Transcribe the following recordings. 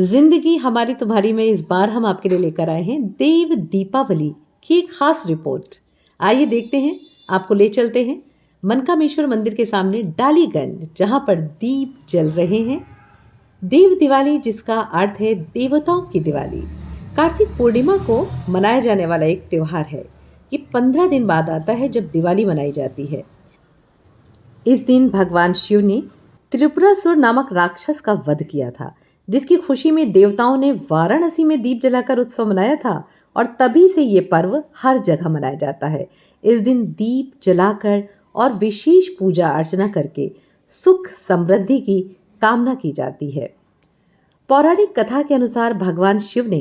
जिंदगी हमारी तुम्हारी में इस बार हम आपके लिए लेकर आए हैं देव दीपावली की एक खास रिपोर्ट। आइए देखते हैं, आपको ले चलते हैं मनकामेश्वर मंदिर के सामने डालीगंज, जहां पर दीप जल रहे हैं। देव दिवाली, जिसका अर्थ है देवताओं की दिवाली, कार्तिक पूर्णिमा को मनाया जाने वाला एक त्योहार है। ये 15 दिन बाद आता है जब दिवाली मनाई जाती है। इस दिन भगवान शिव ने त्रिपुरासुर नामक राक्षस का वध किया था, जिसकी खुशी में देवताओं ने वाराणसी में दीप जलाकर उत्सव मनाया था। और तभी से ये पर्व हर जगह मनाया जाता है। इस दिन दीप जलाकर और विशेष पूजा अर्चना करके सुख समृद्धि की कामना की जाती है। पौराणिक कथा के अनुसार भगवान शिव ने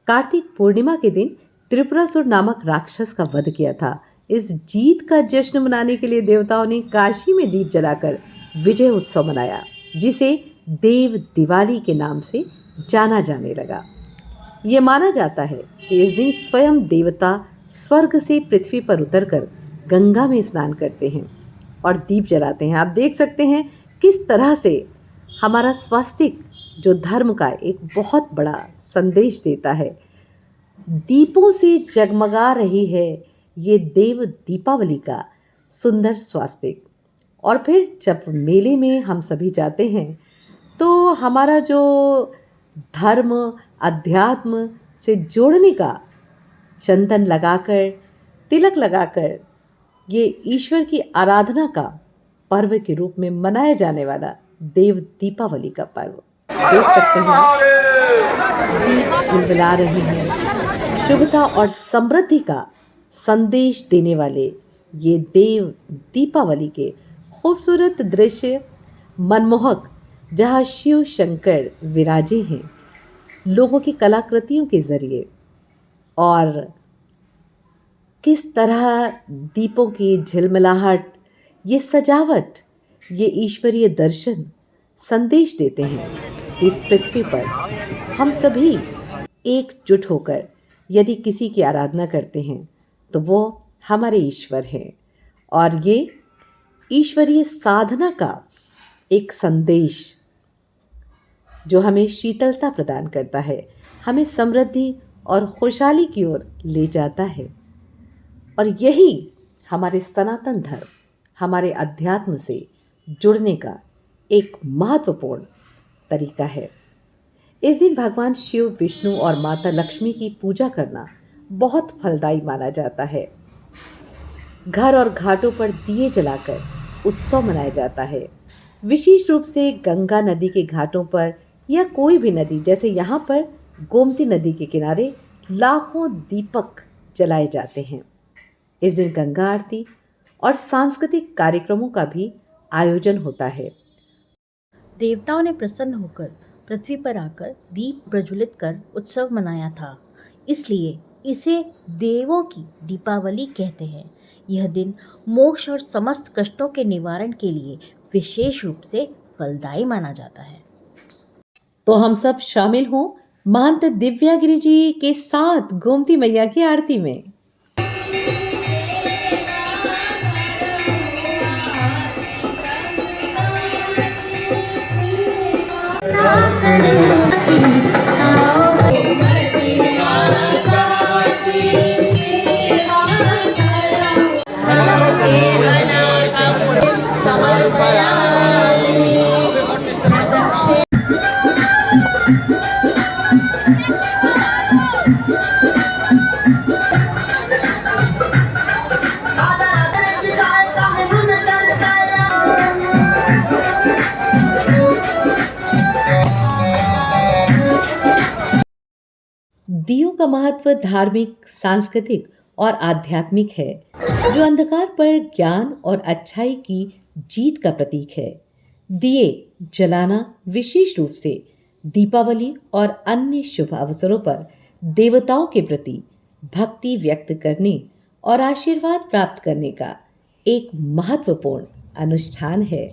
कार्तिक पूर्णिमा के दिन त्रिपुरासुर नामक राक्षस का वध किया था। इस जीत का जश्न मनाने के लिए देवताओं ने काशी में दीप जलाकर विजय उत्सव मनाया, जिसे देव दिवाली के नाम से जाना जाने लगा। ये माना जाता है कि इस दिन स्वयं देवता स्वर्ग से पृथ्वी पर उतरकर गंगा में स्नान करते हैं और दीप जलाते हैं। आप देख सकते हैं किस तरह से हमारा स्वास्तिक जो धर्म का एक बहुत बड़ा संदेश देता है। दीपों से जगमगा रही है ये देव दीपावली का सुंदर स्वास्तिक। और फिर जब मेले में हम सभी जाते हैं तो हमारा जो धर्म अध्यात्म से जोड़ने का चंदन लगाकर, तिलक लगाकर, ये ईश्वर की आराधना का पर्व के रूप में मनाया जाने वाला देव दीपावली का पर्व देख सकते हैं आप। दीप झिलमिला रहे हैं। शुभता और समृद्धि का संदेश देने वाले ये देव दीपावली के खूबसूरत दृश्य, मनमोहक, जहाँ शिव शंकर विराजे हैं लोगों की कलाकृतियों के जरिए। और किस तरह दीपों की झिलमिलाहट, ये सजावट, ये ईश्वरीय दर्शन संदेश देते हैं कि इस पृथ्वी पर हम सभी एकजुट होकर यदि किसी की आराधना करते हैं तो वो हमारे ईश्वर हैं। और ये ईश्वरीय साधना का एक संदेश जो हमें शीतलता प्रदान करता है, हमें समृद्धि और खुशहाली की ओर ले जाता है। और यही हमारे सनातन धर्म, हमारे अध्यात्म से जुड़ने का एक महत्वपूर्ण तरीका है। इस दिन भगवान शिव, विष्णु और माता लक्ष्मी की पूजा करना बहुत फलदायी माना जाता है। घर और घाटों पर दिए जलाकर उत्सव मनाया जाता है। विशेष रूप से गंगा नदी के घाटों पर या कोई भी नदी, जैसे यहाँ पर गोमती नदी के किनारे लाखों दीपक जलाए जाते हैं। इस दिन गंगा आरती और सांस्कृतिक कार्यक्रमों का भी आयोजन होता है। देवताओं ने प्रसन्न होकर पृथ्वी पर आकर दीप प्रज्वलित कर उत्सव मनाया था, इसलिए इसे देवों की दीपावली कहते हैं। यह दिन मोक्ष और समस्त कष्टों के निवारण के लिए विशेष रूप से फलदायी माना जाता है। तो हम सब शामिल हों महंत दिव्यागिरी जी के साथ गोमती मैया की आरती में। दियों का महत्व धार्मिक, सांस्कृतिक और आध्यात्मिक है, जो अंधकार पर ज्ञान और अच्छाई की जीत का प्रतीक है। दिए जलाना विशेष रूप से दीपावली और अन्य शुभ अवसरों पर देवताओं के प्रति भक्ति व्यक्त करने और आशीर्वाद प्राप्त करने का एक महत्वपूर्ण अनुष्ठान है।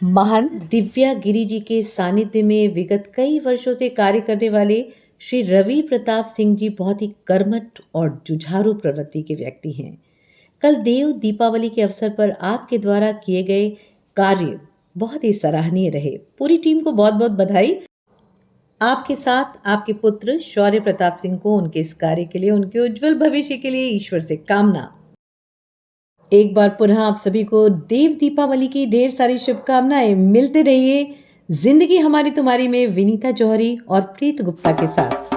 महंत दिव्यागिरी जी के सानिध्य में विगत कई वर्षों से कार्य करने वाले श्री रवि प्रताप सिंह जी बहुत ही कर्मठ और जुझारू प्रवृत्ति के व्यक्ति हैं। कल देव दीपावली के अवसर पर आपके द्वारा किए गए कार्य बहुत ही सराहनीय रहे। पूरी टीम को बहुत बहुत बधाई। आपके साथ आपके पुत्र शौर्य प्रताप सिंह को उनके इस कार्य के लिए, उनके उज्जवल भविष्य के लिए ईश्वर से कामना। एक बार पुनः आप सभी को देव दीपावली की ढेर सारी शुभकामनाएं। मिलते रहिए जिंदगी हमारी तुम्हारी में विनीता जौहरी और प्रीत गुप्ता के साथ।